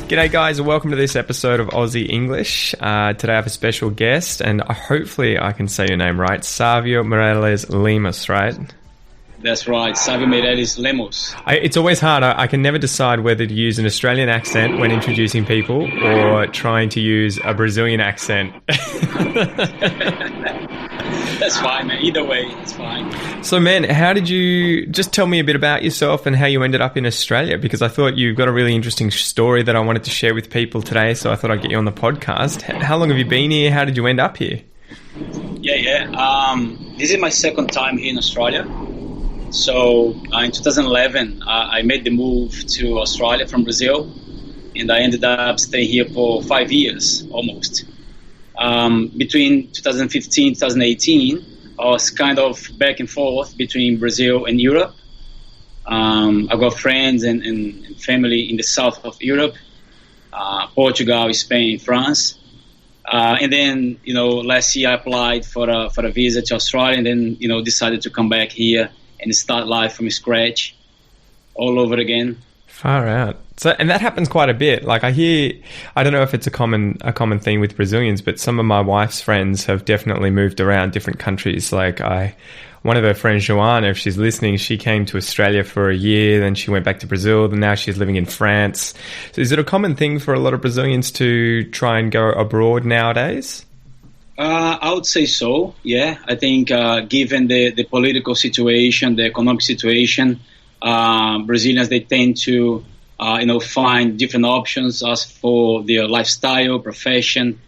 G'day guys and welcome to this episode of Aussie English. Today I have a special guest and hopefully I can say your name right. Sávio Mireles Lemos, right? That's right, Sávio Mireles Lemos. It's always hard. I can never decide whether to use an Australian accent when introducing people or trying to use a Brazilian accent. That's fine, man. Either way, it's fine. So, man, how did you... Just tell me a bit about yourself and how you ended up in Australia, because I thought you've got a really interesting story that I wanted to share with people today, so I thought I'd get you on the podcast. How long have you been here? How did you end up here? Yeah. This is my second time here in Australia. So, in 2011, I made the move to Australia from Brazil, and I ended up staying here for 5 years, almost. Between 2015 and 2018, I was kind of back and forth between Brazil and Europe. I got friends and family in the south of Europe, Portugal, Spain, France. And then, last year I applied for a visa to Australia and then, decided to come back here and start life from scratch all over again. Far out. So, and that happens quite a bit. Like I don't know if it's a common thing with Brazilians, but some of my wife's friends have definitely moved around different countries. Like one of her friends, Joanna, if she's listening, she came to Australia for a year, then she went back to Brazil, then now she's living in France. So is it a common thing for a lot of Brazilians to try and go abroad nowadays? I would say so, yeah. I think given the political situation, the economic situation, Brazilians, they tend to, find different options as for their lifestyle, profession,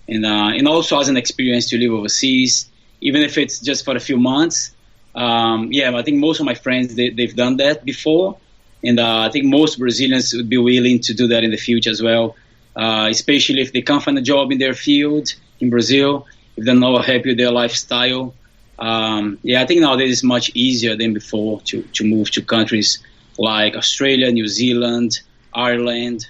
and also as an experience to live overseas, even if it's just for a few months. I think most of my friends, they've done that before, and I think most Brazilians would be willing to do that in the future as well, especially if they can't find a job in their field in Brazil, if they're not happy with their lifestyle. I think nowadays it's much easier than before to move to countries like Australia, New Zealand, Ireland.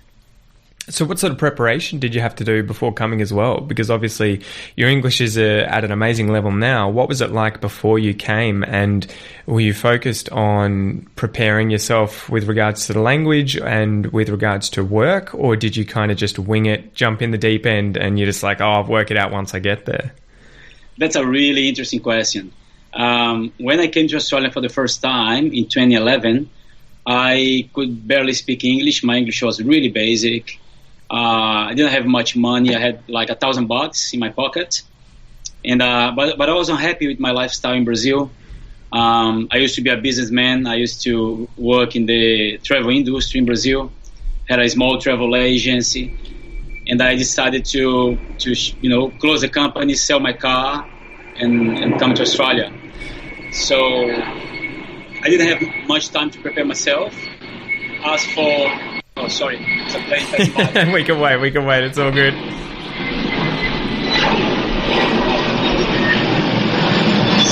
So what sort of preparation did you have to do before coming as well? Because obviously your English is at an amazing level now. What was it like before you came? And were you focused on preparing yourself with regards to the language and with regards to work? Or did you kind of just wing it, jump in the deep end, and you're just like, I'll work it out once I get there? That's a really interesting question. When I came to Australia for the first time in 2011, I could barely speak English. My English was really basic. I didn't have much money. I had like $1,000 in my pocket, and but I was unhappy with my lifestyle in Brazil. I used to be a businessman. I used to work in the travel industry in Brazil. Had a small travel agency, and I decided to close the company, sell my car, and come to Australia. So I didn't have much time to prepare myself. As for oh, sorry, it's a plane passing by. We can wait. It's all good.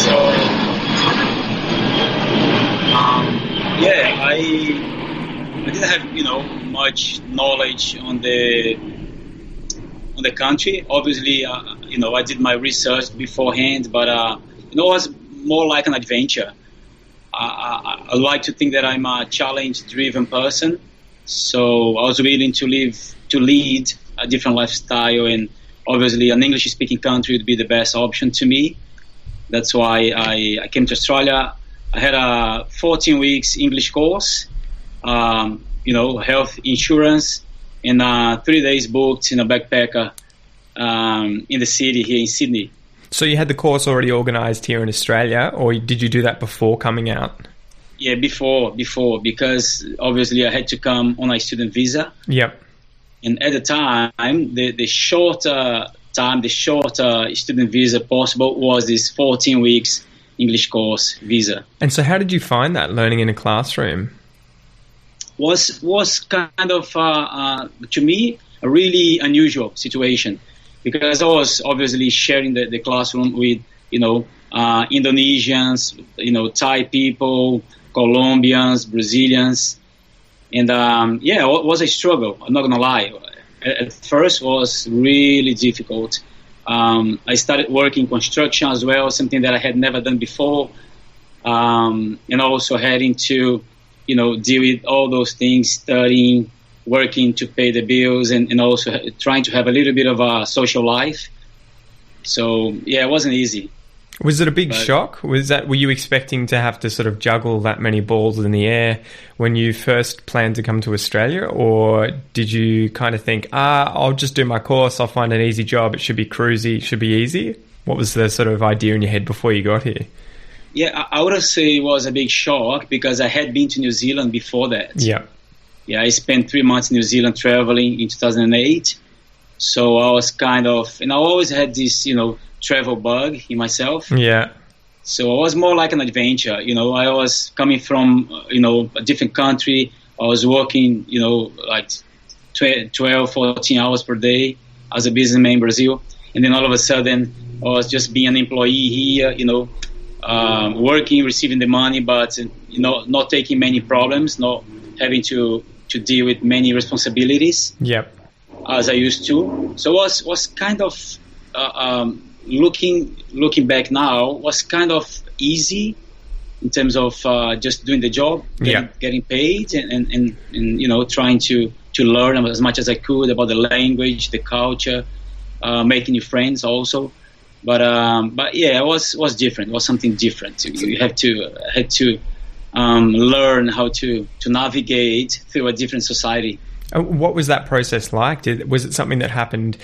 So, I didn't have much knowledge on the country. Obviously, I did my research beforehand, but it was more like an adventure. I like to think that I'm a challenge-driven person. So I was willing to lead a different lifestyle, and obviously an English-speaking country would be the best option to me. That's why I came to Australia. I had a 14 weeks English course, health insurance, and 3 days booked in a backpacker in the city here in Sydney. So you had the course already organised here in Australia, or did you do that before coming out? Yeah, before, because obviously I had to come on a student visa. Yep. And at the time, the shorter student visa possible was this 14 weeks English course visa. And so how did you find that, learning in a classroom? Was kind of, to me, a really unusual situation, because I was obviously sharing the classroom with, Indonesians, Thai people, Colombians, Brazilians, and it was a struggle. I'm not gonna lie. At first, it was really difficult. I started working construction as well, something that I had never done before, and also having to, deal with all those things, studying, working to pay the bills and also trying to have a little bit of a social life. So yeah, it wasn't easy. Was it a big shock? Were you expecting to have to sort of juggle that many balls in the air when you first planned to come to Australia? Or did you kind of think, I'll just do my course, I'll find an easy job, it should be cruisy, it should be easy? What was the sort of idea in your head before you got here? Yeah, I would have said it was a big shock because I had been to New Zealand before that. Yeah. Yeah, I spent 3 months in New Zealand traveling in 2008. So I was kind of, and I always had this, travel bug in myself. Yeah. So I was more like an adventure. I was coming from, a different country. I was working, like 12, 14 hours per day as a businessman in Brazil. And then all of a sudden, I was just being an employee here, working, receiving the money, but, not taking many problems, not having to deal with many responsibilities. Yep. As I used to. So it was kind of, looking back now, was kind of easy in terms of just doing the job, getting paid, and trying to learn as much as I could about the language, the culture, making new friends also. But yeah, it was different. It was something different. You had to learn how to navigate through a different society. What was that process like? Was it something that happened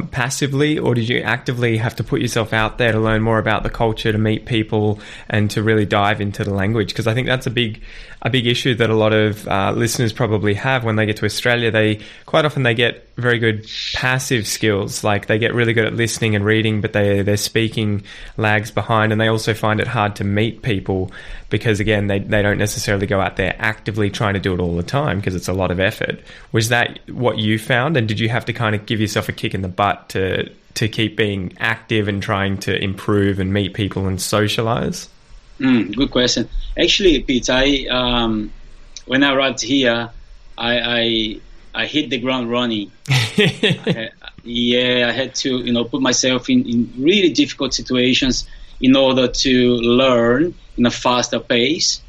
passively, or did you actively have to put yourself out there to learn more about the culture, to meet people, and to really dive into the language? Because I think that's a big issue that a lot of listeners probably have when they get to Australia. They quite often get very good passive skills, like they get really good at listening and reading, but their speaking lags behind, and they also find it hard to meet people because, again, they don't necessarily go out there actively trying to do it all the time because it's a lot of effort. Was that what you found, and did you have to kind of give yourself a kick in the butt to keep being active and trying to improve and meet people and socialize? Good question. Actually, Pete, when I arrived here, I hit the ground running. I had to, put myself in really difficult situations in order to learn in a faster pace.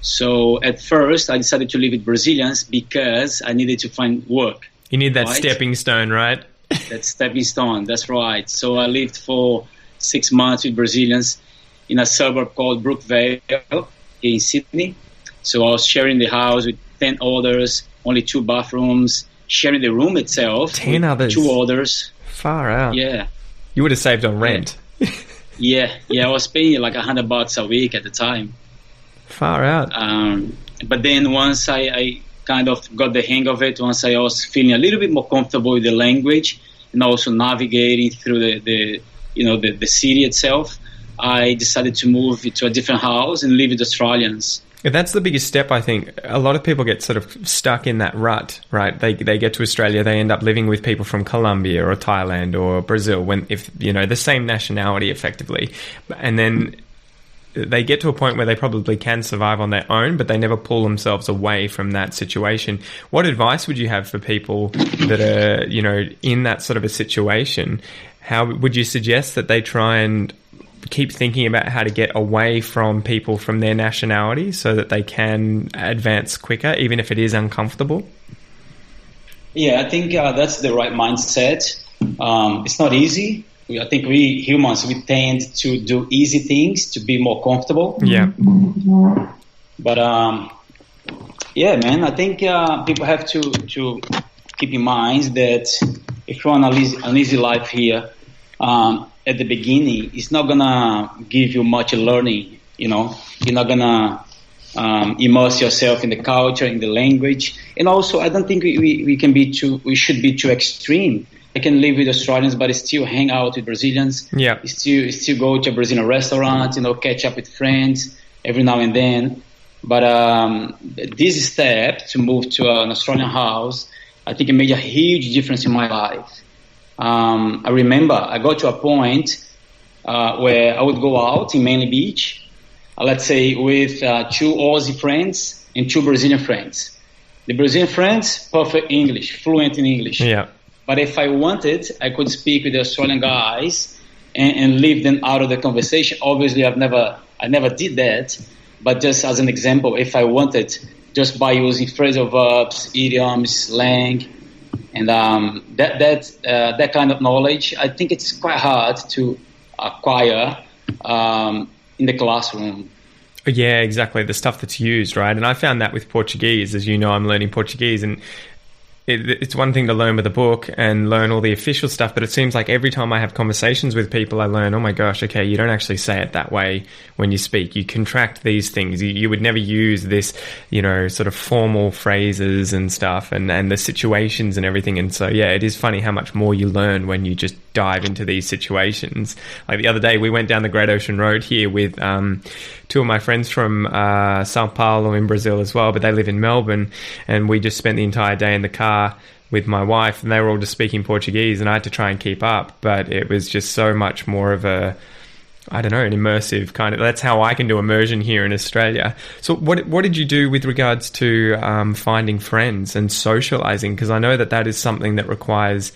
So at first, I decided to live with Brazilians because I needed to find work. You need that stepping stone, right? That stepping stone, that's right. So I lived for 6 months with Brazilians in a suburb called Brookvale here in Sydney. So I was sharing the house with 10 others, only 2 bathrooms, sharing the room itself. 10 others? 2 others. Far out. Yeah. You would have saved on rent. Yeah, I was paying like $100 a week at the time. Far out. But then once I kind of got the hang of it, once I was feeling a little bit more comfortable with the language and also navigating through the city itself, I decided to move to a different house and live with Australians. That's the biggest step, I think. A lot of people get sort of stuck in that rut, right? They get to Australia, they end up living with people from Colombia or Thailand or Brazil, the same nationality effectively. And then they get to a point where they probably can survive on their own, but they never pull themselves away from that situation. What advice would you have for people that are, in that sort of a situation? How would you suggest that they try and keep thinking about how to get away from people from their nationality so that they can advance quicker, even if it is uncomfortable? Yeah, I think that's the right mindset. It's not easy. I think we humans, we tend to do easy things to be more comfortable. Yeah. But yeah, man, I think people have to keep in mind that if you want an easy life here, at the beginning, it's not gonna give you much learning. You're not gonna immerse yourself in the culture, in the language, and also I don't think we should be too extreme. I can live with Australians, but still hang out with Brazilians. Yeah, still go to a Brazilian restaurant. Catch up with friends every now and then. But this step to move to an Australian house, I think it made a huge difference in my life. I remember I got to a point where I would go out in Manly Beach, let's say with 2 Aussie friends and 2 Brazilian friends. The Brazilian friends, perfect English, fluent in English. Yeah. But if I wanted, I could speak with the Australian guys and leave them out of the conversation. Obviously, I never did that. But just as an example, if I wanted, just by using phrasal verbs, idioms, slang, and that kind of knowledge. I think it's quite hard to acquire in the classroom. Yeah, exactly. The stuff that's used, right? And I found that with Portuguese. As you know, I'm learning Portuguese, and it's one thing to learn with a book and learn all the official stuff, but it seems like every time I have conversations with people, I learn, oh my gosh, okay, you don't actually say it that way when you speak. You contract these things. You would never use this, sort of formal phrases and stuff and the situations and everything. And so, yeah, it is funny how much more you learn when you just dive into these situations. Like the other day, we went down the Great Ocean Road here with two of my friends from Sao Paulo in Brazil as well, but they live in Melbourne, and we just spent the entire day in the car with my wife, and they were all just speaking Portuguese, and I had to try and keep up, but it was just so much more of an immersive kind of, that's how I can do immersion here in Australia. So what did you do with regards to finding friends and socializing? Because I know that is something that requires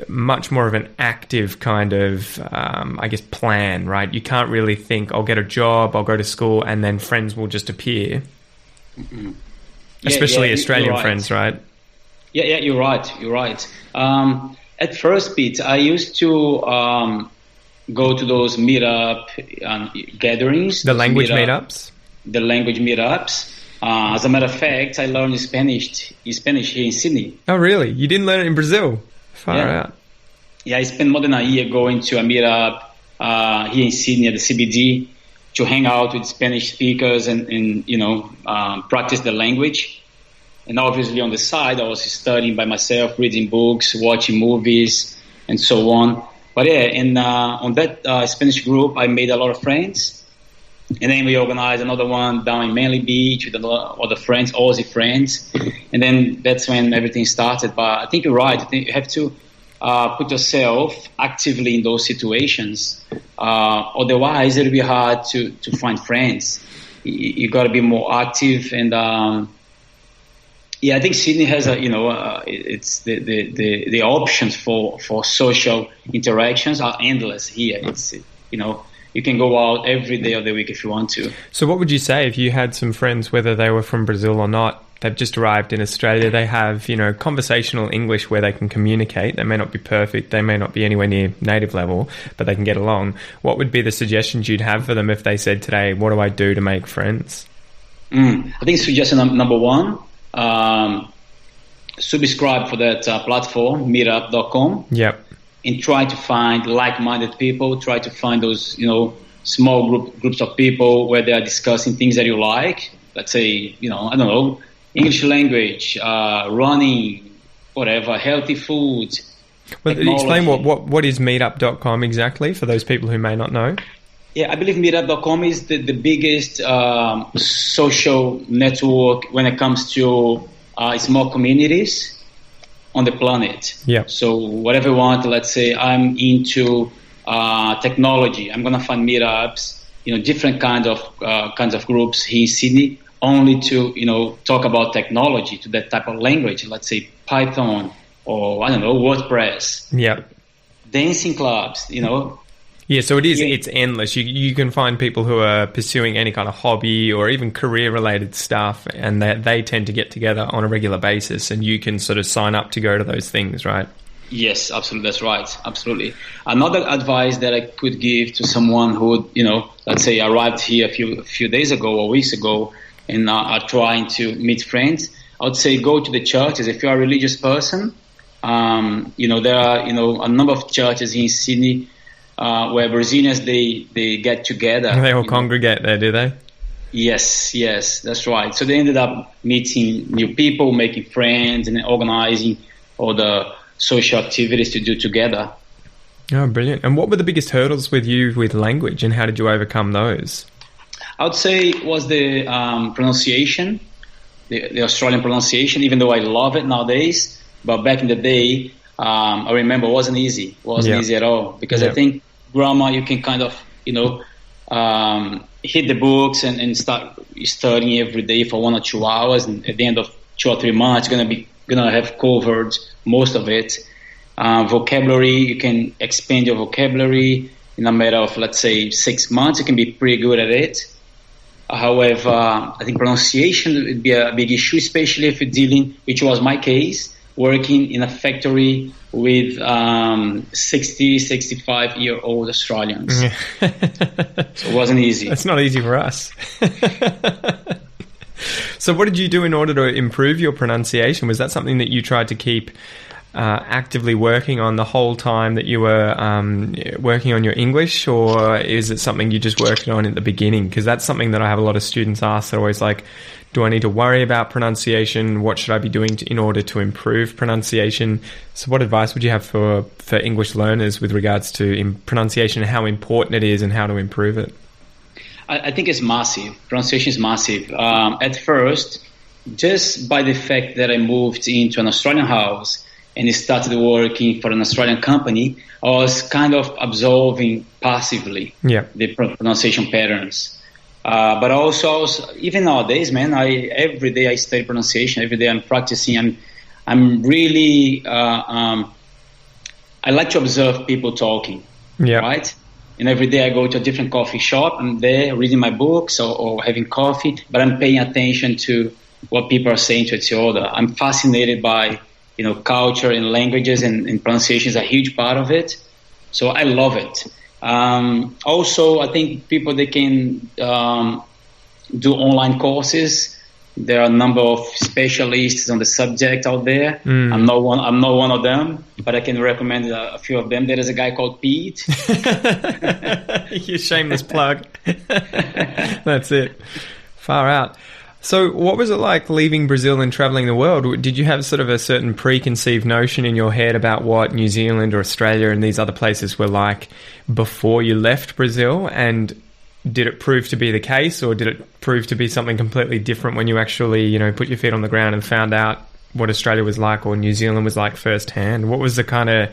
much more of an active kind of, plan, right? You can't really think, I'll get a job, I'll go to school, and then friends will just appear. Mm-hmm. Especially Australian friends, right? Yeah, you're right. At first, Pete, I used to go to those meetup gatherings. The language meetups? The language meetups. As a matter of fact, I learned Spanish here in Sydney. Oh, really? You didn't learn it in Brazil? Far out. Yeah, I spent more than a year going to a meetup here in Sydney at the CBD to hang out with Spanish speakers and practice the language. And obviously on the side, I was studying by myself, reading books, watching movies, and so on. But yeah, and on that Spanish group, I made a lot of friends. And then we organized another one down in Manly Beach with other friends, Aussie friends. And then that's when everything started. But I think you're right. I think you have to put yourself actively in those situations. Otherwise, it'll be hard to find friends. You got to be more active and... I think Sydney has it's the options for social interactions are endless here. It's, you can go out every day of the week if you want to. So what would you say if you had some friends, whether they were from Brazil or not, they've just arrived in Australia, they have, conversational English where they can communicate. They may not be perfect, they may not be anywhere near native level, but they can get along. What would be the suggestions you'd have for them if they said today, what do I do to make friends? I think suggestion number one, subscribe for that platform, meetup.com. Yep. And try to find like-minded people, try to find those, small groups of people where they are discussing things that you like. Let's say, I don't know, English language, running, whatever, healthy food. Well, explain what is meetup.com exactly for those people who may not know. Yeah, I believe meetup.com is the biggest social network when it comes to small communities on the planet. Yeah. So whatever you want, let's say I'm into technology, I'm gonna find meetups, different kinds of groups here in Sydney, only to talk about technology, to that type of language. Let's say Python or I don't know, WordPress. Yeah. Dancing clubs, Yeah, so it's endless. You can find people who are pursuing any kind of hobby or even career-related stuff, and they tend to get together on a regular basis, and you can sort of sign up to go to those things, right? Yes, absolutely. That's right. Absolutely. Another advice that I could give to someone who, let's say arrived here a few days ago or weeks ago and are trying to meet friends, I would say go to the churches. If you're a religious person, there are, a number of churches in Sydney where Brazilians, they get together. They all congregate there, do they? Yes, that's right. So they ended up meeting new people, making friends, and organizing all the social activities to do together. Oh, brilliant. And what were the biggest hurdles with you with language, and how did you overcome those? I would say it was the pronunciation, the Australian pronunciation, even though I love it nowadays. But back in the day, I remember it wasn't easy. It wasn't easy at all. Because I think grammar, you can kind of, hit the books and start studying every day for 1 or 2 hours. And at the end of 2 or 3 months, you're gonna have covered most of it. Vocabulary, you can expand your vocabulary in a matter of, let's say, 6 months. You can be pretty good at it. However, I think pronunciation would be a big issue, especially if you're dealing, which was my case, working in a factory with 60, 65-year-old Australians. Yeah. So it wasn't easy. It's not easy for us. So what did you do in order to improve your pronunciation? Was that something that you tried to keep actively working on the whole time that you were working on your English, or is it something you just worked on at the beginning? Because that's something that I have a lot of students ask. They're always like, do I need to worry about pronunciation? What should I be doing in order to improve pronunciation? So what advice would you have for English learners with regards to pronunciation and how important it is and how to improve it? I think it's massive. Pronunciation is massive. At first, just by the fact that I moved into an Australian house and started working for an Australian company, I was kind of observing passively the pronunciation patterns. But also, even nowadays, man, every day I study pronunciation. Every day I'm practicing. I'm really I like to observe people talking. Right. And every day I go to a different coffee shop. I'm there reading my books or having coffee, but I'm paying attention to what people are saying to each other. I'm fascinated by, culture and languages, and pronunciation is a huge part of it. So I love it. Also, I think people, they can do online courses. There are a number of specialists on the subject out there. I'm not one of them, but I can recommend a few of them. There is a guy called Pete. You shameless plug. That's it. Far out. So what was it like leaving Brazil and traveling the world? Did you have sort of a certain preconceived notion in your head about what New Zealand or Australia and these other places were like before you left Brazil? And did it prove to be the case, or did it prove to be something completely different when you actually, put your feet on the ground and found out what Australia was like or New Zealand was like firsthand? What was the kind of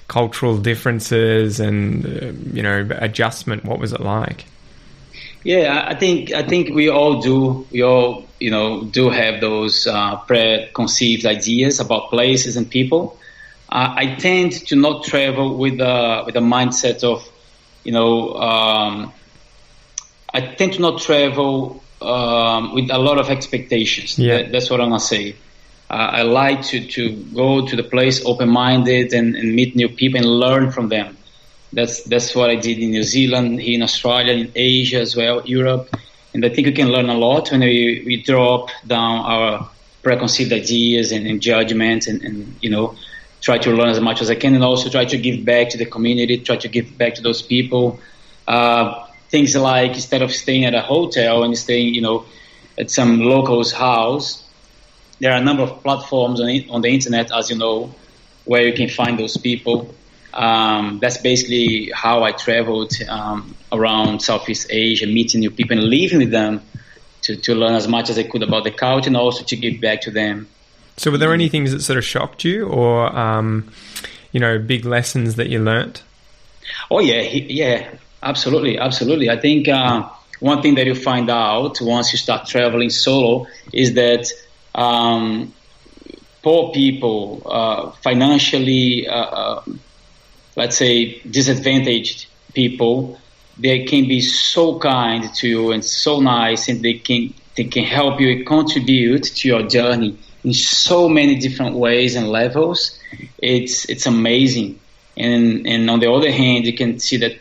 cultural differences and, adjustment? What was it like? Yeah, I think we all do. We all, do have those preconceived ideas about places and people. I tend to not travel with a mindset of, I tend to not travel with a lot of expectations. Yeah. That's what I'm gonna say. I like to go to the place open-minded and meet new people and learn from them. That's what I did in New Zealand, here in Australia, in Asia as well, Europe. And I think we can learn a lot when we drop down our preconceived ideas and judgments and try to learn as much as I can, and also try to give back to the community, try to give back to those people. Things like, instead of staying at a hotel and staying, at some local's house, there are a number of platforms on the internet, as you know, where you can find those people. That's basically how I traveled around Southeast Asia, meeting new people and living with them to learn as much as I could about the culture and also to give back to them. So were there any things that sort of shocked you, or, big lessons that you learnt? Oh, yeah, absolutely. I think one thing that you find out once you start traveling solo is that poor people, financially, let's say, disadvantaged people, they can be so kind to you and so nice, and they can help you contribute to your journey in so many different ways and levels. It's amazing. And on the other hand, you can see that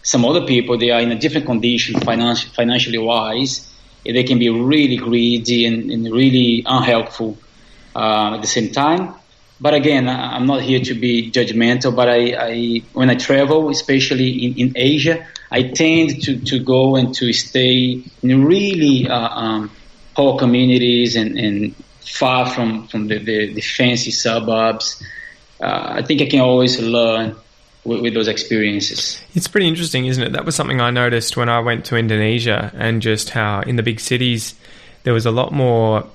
some other people, they are in a different condition financially wise. They can be really greedy and really unhelpful at the same time. But again, I'm not here to be judgmental, but I when I travel, especially in Asia, I tend to go and to stay in really poor communities and far from the fancy suburbs. I think I can always learn with those experiences. It's pretty interesting, isn't it? That was something I noticed when I went to Indonesia, and just how in the big cities there was a lot more,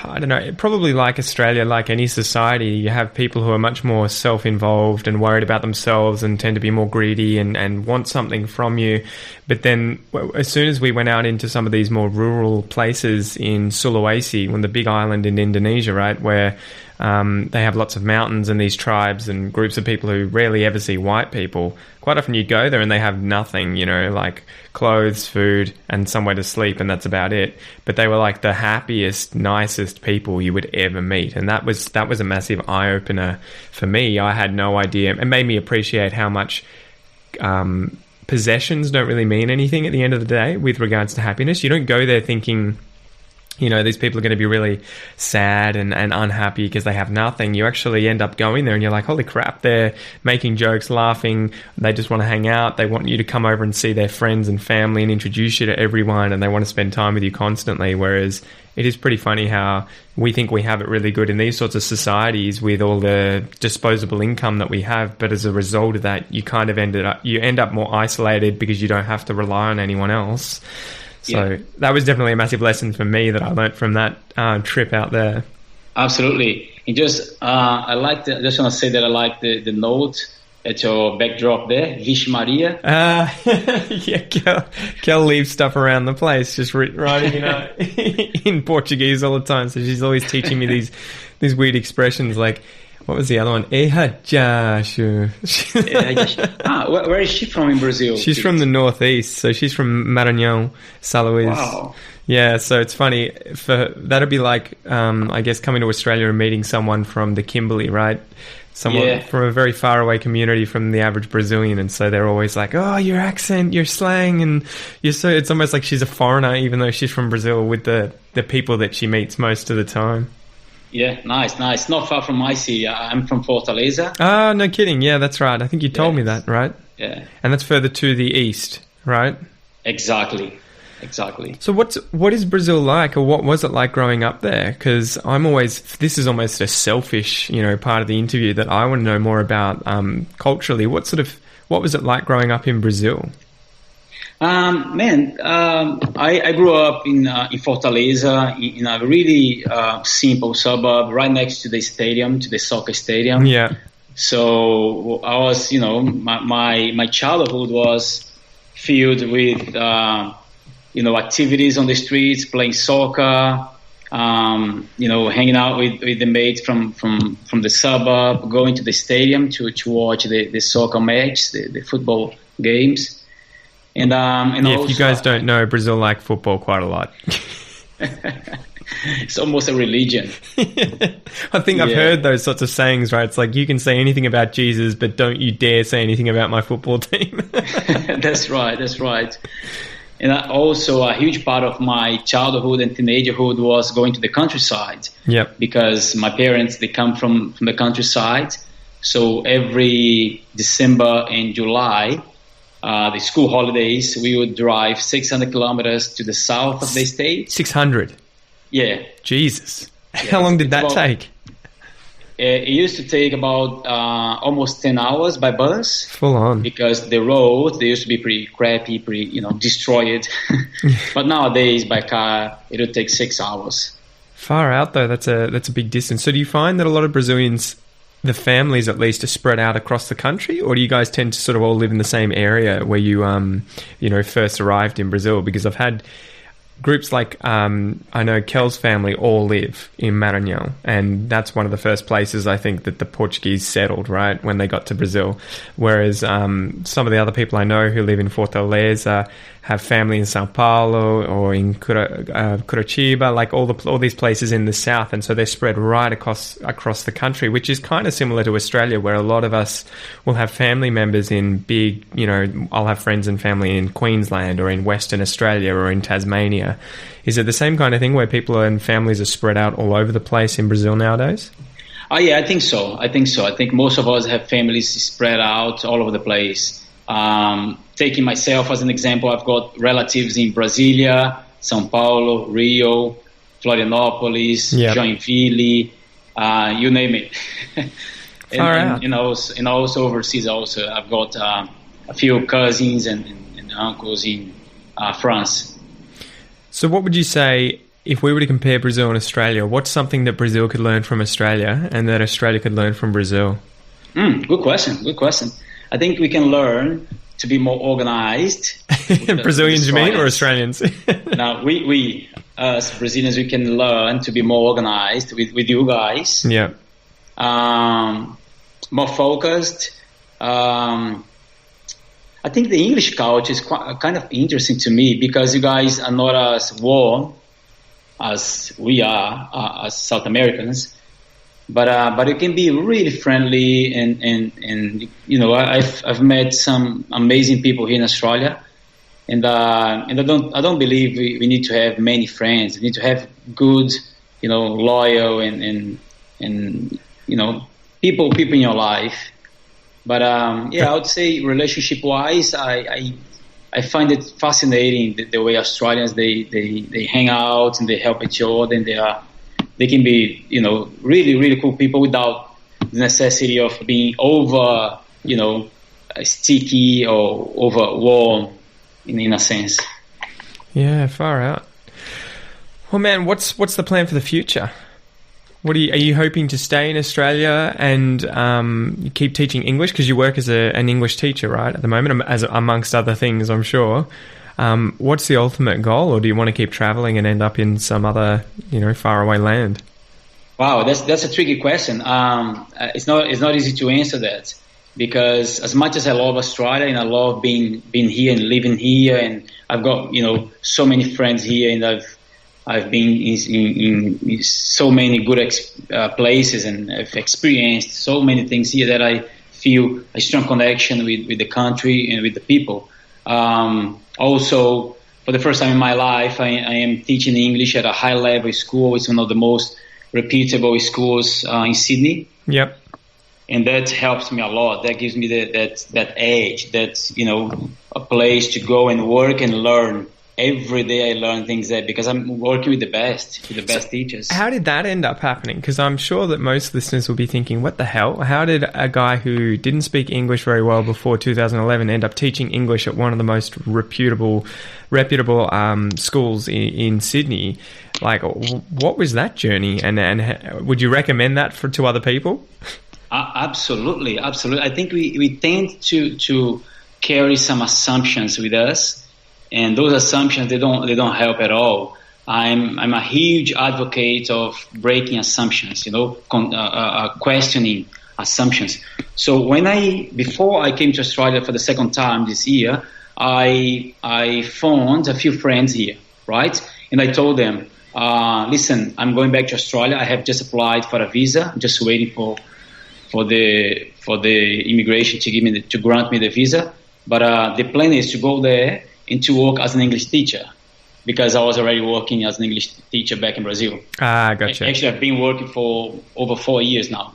I don't know, probably like Australia, like any society, you have people who are much more self-involved and worried about themselves and tend to be more greedy and want something from you. But then as soon as we went out into some of these more rural places in Sulawesi, on the big island in Indonesia, right, where They have lots of mountains and these tribes and groups of people who rarely ever see white people. Quite often you go there and they have nothing, you know, like clothes, food, and somewhere to sleep, and that's about it. But they were like the happiest, nicest people you would ever meet, and that was a massive eye opener for me. I had no idea. It made me appreciate how much possessions don't really mean anything at the end of the day with regards to happiness. You don't go there thinking, you know, these people are going to be really sad and unhappy because they have nothing. You actually end up going there and you're like, holy crap, they're making jokes, laughing. They just want to hang out. They want you to come over and see their friends and family and introduce you to everyone, and they want to spend time with you constantly. Whereas it is pretty funny how we think we have it really good in these sorts of societies with all the disposable income that we have. But as a result of that, you kind of end up more isolated because you don't have to rely on anyone else. So that was definitely a massive lesson for me that I learnt from that trip out there. Absolutely. And just, I just want to say that I like the note at your backdrop there, Vixe Maria. Yeah, Kel leaves stuff around the place, just writing, you know, in Portuguese all the time. So she's always teaching me these weird expressions like, what was the other one? Where is she from in Brazil? She's from the northeast, so she's from Maranhão, São Luís. Wow. Yeah, so it's funny. That'd be like, I guess, coming to Australia and meeting someone from the Kimberley, right? Someone from a very far away community from the average Brazilian, and so they're always like, "Oh, your accent, your slang, and you're so." It's almost like she's a foreigner, even though she's from Brazil, with the people that she meets most of the time. Yeah, nice. Not far from my city. I'm from Fortaleza. Oh, no kidding. Yeah, that's right. I think you told me that, right? Yeah. And that's further to the east, right? Exactly. So what is Brazil like, or what was it like growing up there? Because this is almost a selfish, you know, part of the interview that I want to know more about culturally. What was it like growing up in Brazil? I grew up in Fortaleza, in a really simple suburb right next to the stadium, to the soccer stadium. Yeah. So I was, you know, my childhood was filled with, activities on the streets, playing soccer, hanging out with the mates from the suburb, going to the stadium to watch the soccer match, the football games. And also, if you guys don't know, Brazil like football quite a lot. It's almost a religion. I think I've heard those sorts of sayings, right? It's like, you can say anything about Jesus, but don't you dare say anything about my football team. That's right. And also a huge part of my childhood and teenagerhood was going to the countryside. Yep. Because my parents, they come from the countryside. So every December and July, the school holidays, we would drive 600 kilometers to the south of the state. 600? Yeah. Jesus. How long did that take? It used to take about almost 10 hours by bus. Full on. Because the roads, they used to be pretty crappy, pretty, destroyed. But nowadays, by car, it would take 6 hours. Far out, though. That's a big distance. So do you find that a lot of Brazilians, the families at least, are spread out across the country? Or do you guys tend to sort of all live in the same area where you, first arrived in Brazil? Because I've had groups like, I know Kel's family all live in Maranhão, and that's one of the first places I think that the Portuguese settled, right, when they got to Brazil. Whereas some of the other people I know who live in Fortaleza have family in São Paulo or in Curitiba, like all these places in the south, and so they're spread right across the country, which is kind of similar to Australia, where a lot of us will have family members in big, I'll have friends and family in Queensland or in Western Australia or in Tasmania. Is it the same kind of thing where people and families are spread out all over the place in Brazil nowadays? Oh yeah, I think so. I think most of us have families spread out all over the place. Taking myself as an example, I've got relatives in Brasilia, São Paulo, Rio, Florianópolis, Joinville, you name it. and also overseas also. I've got a few cousins and uncles in France. So what would you say, if we were to compare Brazil and Australia, what's something that Brazil could learn from Australia and that Australia could learn from Brazil? Good question. I think we can learn to be more organized. Brazilians, you mean, or Australians? Now, we as Brazilians, we can learn to be more organized with you guys. Yeah. more focused. I think the English culture is kind of interesting to me because you guys are not as warm as we are as South Americans, but you can be really friendly and you know, I've met some amazing people here in Australia, and I don't believe we need to have many friends. We need to have good, you know, loyal and you know, people in your life. But yeah, I would say relationship-wise, I find it fascinating the way Australians they hang out and they help each other, and they can be, you know, really cool people without the necessity of being over, you know, sticky or over warm in a sense. Yeah, far out. Well, man, what's the plan for the future? Are you hoping to stay in Australia and keep teaching English, because you work as an English teacher, right, at the moment, as amongst other things, I'm sure. What's the ultimate goal, or do you want to keep traveling and end up in some other, you know, faraway land? Wow, that's a tricky question. It's not easy to answer that, because as much as I love Australia and I love being here and living here, and I've got, you know, so many friends here, and I've been in so many good places, and I've experienced so many things here that I feel a strong connection with the country and with the people. Also, for the first time in my life, I am teaching English at a high-level school. It's one of the most reputable schools in Sydney. Yep. And that helps me a lot. That gives me that edge, that, you know, a place to go and work and learn. Every day I learn things there because I'm working with the best teachers. How did that end up happening? Because I'm sure that most listeners will be thinking, what the hell? How did a guy who didn't speak English very well before 2011 end up teaching English at one of the most reputable schools in Sydney? Like, what was that journey? And would you recommend that to other people? Absolutely. I think we tend to carry some assumptions with us. And those assumptions, they don't help at all. I'm a huge advocate of breaking assumptions, you know, questioning assumptions. So before I came to Australia for the second time this year, I phoned a few friends here, right? And I told them, listen, I'm going back to Australia. I have just applied for a visa. I'm just waiting for the immigration to grant me the visa. But the plan is to go there and to work as an English teacher, because I was already working as an English teacher back in Brazil. Gotcha. Actually, I've been working for over 4 years now.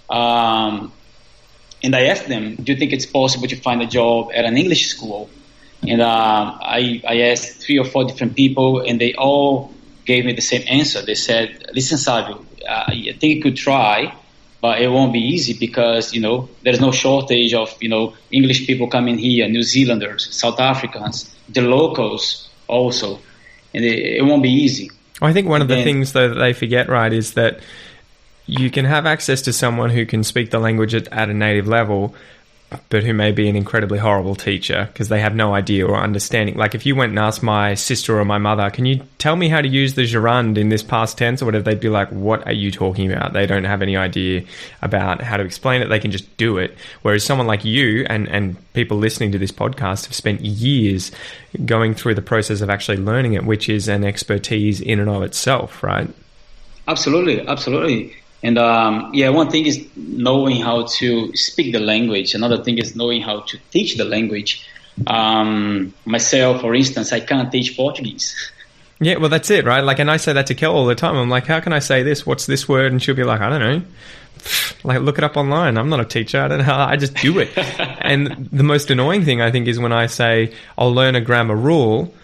And I asked them, do you think it's possible to find a job at an English school? And I asked 3 or 4 different people, and they all gave me the same answer. They said, listen, Sávio, I think you could try, but it won't be easy because, you know, there's no shortage of, you know, English people coming here, New Zealanders, South Africans, the locals also, and it won't be easy. I think one of the things, though, that they forget, right, is that you can have access to someone who can speak the language at a native level, but who may be an incredibly horrible teacher because they have no idea or understanding. Like if you went and asked my sister or my mother, can you tell me how to use the gerund in this past tense or whatever, they'd be like, what are you talking about? They don't have any idea about how to explain it. They can just do it. Whereas someone like you and people listening to this podcast have spent years going through the process of actually learning it, which is an expertise in and of itself, right? Absolutely. And one thing is knowing how to speak the language. Another thing is knowing how to teach the language. Myself, for instance, I can't teach Portuguese. Yeah, well, that's it, right? Like, and I say that to Kel all the time. I'm like, how can I say this? What's this word? And she'll be like, I don't know. Like, look it up online. I'm not a teacher. I don't know. I just do it. And the most annoying thing, I think, is when I say I'll learn a grammar rule.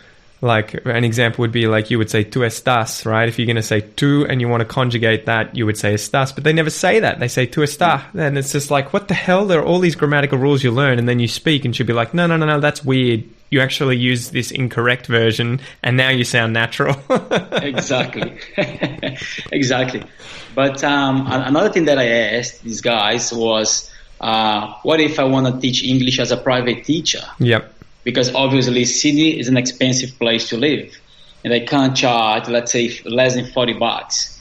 Like an example would be like you would say tu estás, right? If you're going to say tu and you want to conjugate that, you would say estás, but they never say that. They say tu está. And it's just like, what the hell? There are all these grammatical rules you learn and then you speak and she'll be like, no, that's weird. You actually use this incorrect version and now you sound natural. Exactly. Exactly. But another thing that I asked these guys was, what if I want to teach English as a private teacher? Yep. Because obviously Sydney is an expensive place to live, and I can't charge, let's say, less than $40.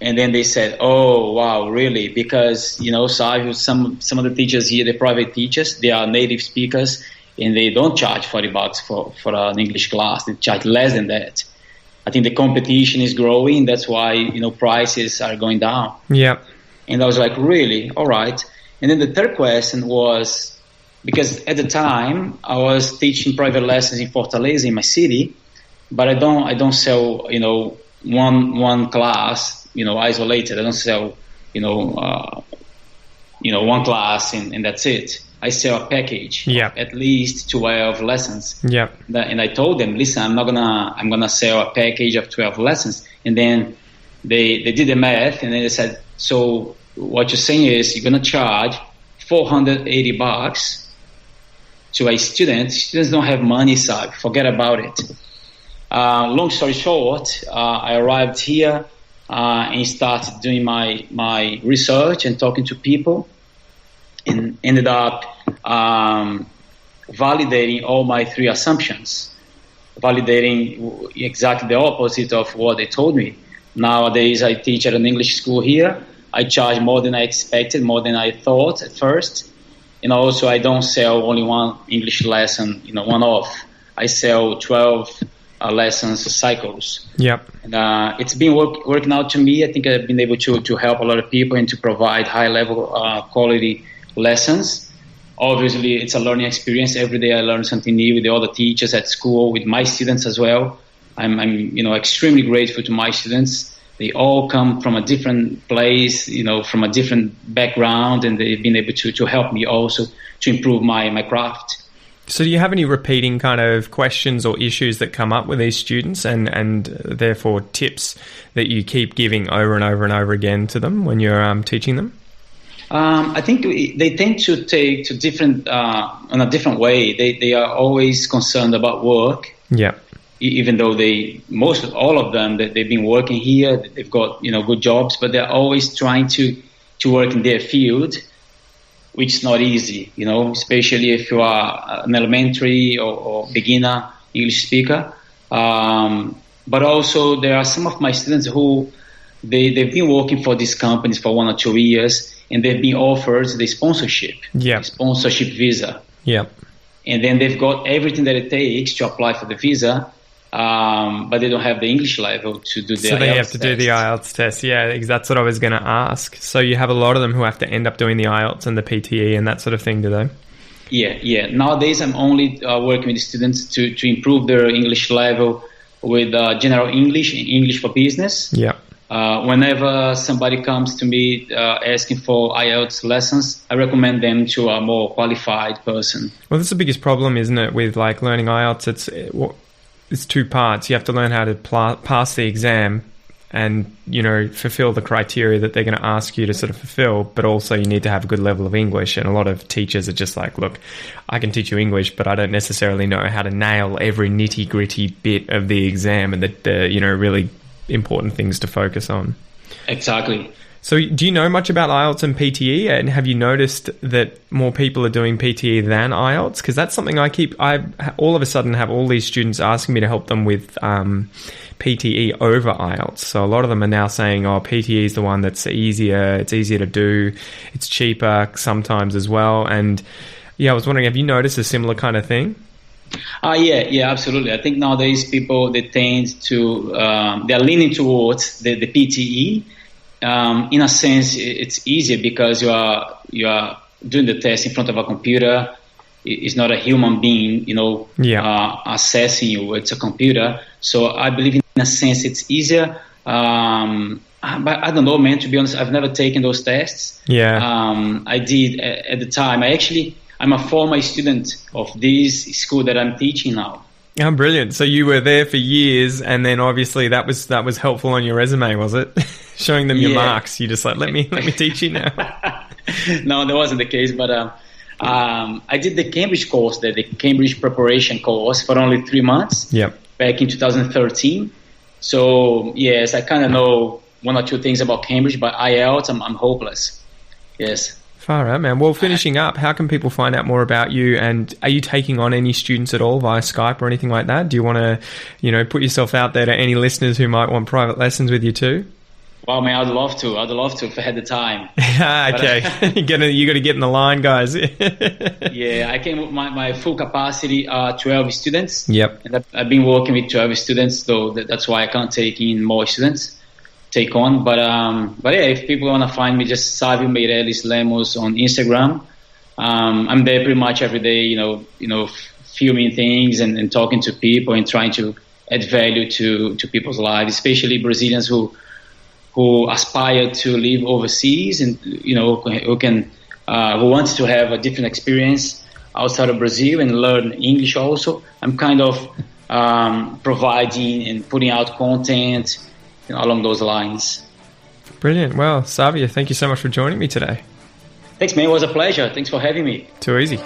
And then they said, "Oh, wow, really?" Because Sávio, some of the teachers here, the private teachers, they are native speakers, and they don't charge $40 for an English class. They charge less than that. I think the competition is growing. That's why prices are going down. Yeah. And I was like, really? All right. And then the third question was, because at the time I was teaching private lessons in Fortaleza, in my city, but I don't sell one class isolated. I don't sell one class and that's it. I sell a package, at least 12 lessons. Yeah. And I told them, listen, I'm gonna sell a package of 12 lessons. And then they did the math, and then they said, so what you're saying is you're gonna charge $480 to a student. Students don't have money, so forget about it. Long story short, I arrived here and started doing my research and talking to people, and ended up validating all my 3 assumptions, validating exactly the opposite of what they told me. Nowadays, I teach at an English school here. I charge more than I expected, more than I thought at first. And also, I don't sell only one English lesson, one-off. I sell 12 lessons cycles. Yep. And it's been working out to me. I think I've been able to help a lot of people and to provide high-level quality lessons. Obviously, it's a learning experience. Every day I learn something new with the other teachers at school, with my students as well. I'm extremely grateful to my students. They all come from a different place, from a different background, and they've been able to help me also to improve my craft. So do you have any repeating kind of questions or issues that come up with these students, and therefore tips that you keep giving over and over and over again to them when you're teaching them? I think they tend to take to different in a different way. They are always concerned about work. Yeah. Even though all of them, they've been working here, they've got good jobs, but they're always trying to work in their field, which is not easy, especially if you are an elementary or beginner English speaker. But also there are some of my students who they've been working for these companies for 1 or 2 years, and they've been offered the sponsorship visa. Yeah. And then they've got everything that it takes to apply for the visa, but they don't have the English level to do the IELTS test. So they have to do the IELTS test. Yeah, that's what I was going to ask. So you have a lot of them who have to end up doing the IELTS and the PTE and that sort of thing, do they? Yeah. Nowadays, I'm only working with students to improve their English level with general English and English for business. Yeah. Whenever somebody comes to me asking for IELTS lessons, I recommend them to a more qualified person. Well, that's the biggest problem, isn't it, with learning IELTS? It's 2 parts. You have to learn how to pass the exam and, fulfill the criteria that they're going to ask you to sort of fulfill, but also you need to have a good level of English. And a lot of teachers are just like, look, I can teach you English, but I don't necessarily know how to nail every nitty-gritty bit of the exam and the really important things to focus on. Exactly. So do you know much about IELTS and PTE, and have you noticed that more people are doing PTE than IELTS? Because that's something I all of a sudden have all these students asking me to help them with PTE over IELTS. So a lot of them are now saying, PTE is the one that's easier, it's easier to do, it's cheaper sometimes as well. And I was wondering, have you noticed a similar kind of thing? Yeah, absolutely. I think nowadays people, they tend to, they're leaning towards the PTE. In a sense, it's easier because you are doing the test in front of a computer. It's not a human being, assessing you. It's a computer. So I believe in a sense it's easier. But I don't know, man, to be honest, I've never taken those tests. Yeah. I did at the time. I'm a former student of this school that I'm teaching now. Oh, brilliant. So you were there for years, and then obviously that was helpful on your resume, was it? Showing them your marks. You just let me teach you now. No, that wasn't the case, but I did the Cambridge course, the Cambridge preparation course for only 3 months. Yep. Back in 2013. So yes, I kind of know 1 or 2 things about Cambridge, but IELTS, I'm hopeless. Yes. Far out, man. Well, finishing up, how can people find out more about you? And are you taking on any students at all via Skype or anything like that? Do you want to, put yourself out there to any listeners who might want private lessons with you too? Wow, man, I'd love to. I'd love to if I had the time. Okay, you got to get in the line, guys. Yeah, I came with my full capacity, 12 students. Yep. And I've been working with 12 students, so that's why I can't take in more students, take on. But yeah, if people want to find me, just Sávio Meireles Lemos on Instagram. I'm there pretty much every day, filming things and talking to people and trying to add value to people's lives, especially Brazilians who aspire to live overseas and who want to have a different experience outside of Brazil and learn English also. I'm kind of providing and putting out content along those lines. Brilliant. Well, Sávio, thank you so much for joining me today. Thanks, man. It was a pleasure. Thanks for having me. Too easy.